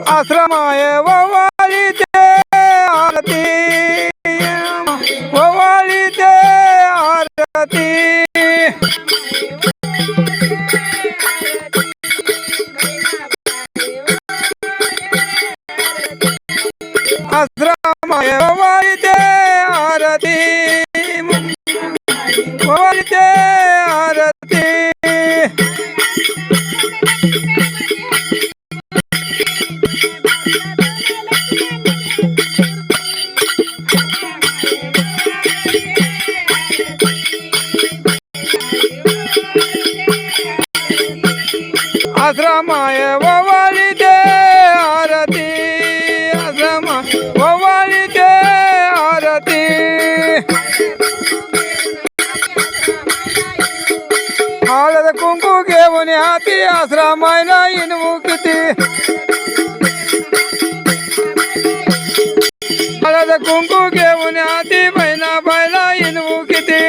आश्रमाय ववाळी ते आरती ववाळी ते आरती आश्रमाय ववाळी ते आरती ववाळी ते आरती आश्रमाय ववाळी ते आरती आश्रमा ववाळी ते आरती हळद कुंकू घेऊन हाती आश्रमायला इनवू किती हळद कुंकू घेऊन हाती बहिणा बायला इनवू किती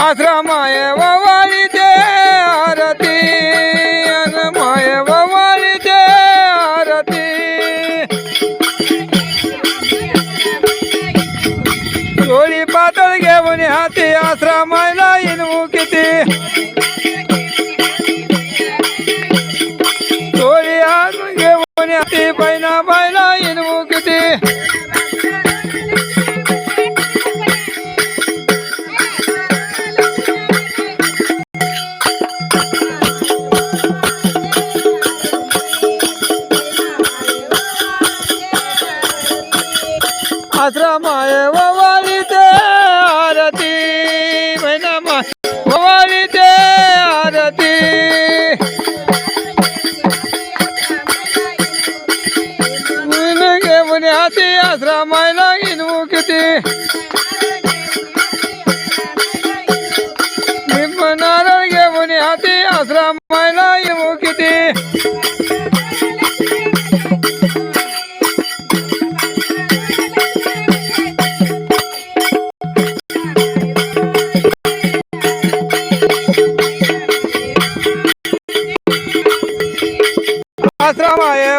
आश्रमाय ववाळी ते आरती आश्रमाय ववाळी ते आरती डोळी पातळ घेऊन हाती आश्रमायला इनवू किती डोळी हात घेऊन हाती बहिणा बायला इनवू किती आश्रमाय ववाळी ते आरती बहिणा ववाळी ते आरती घेऊन हाती आश्रमायला इनवू किती नारळ घेऊन हाती आश्रमायला इनवू किती आश्रमाय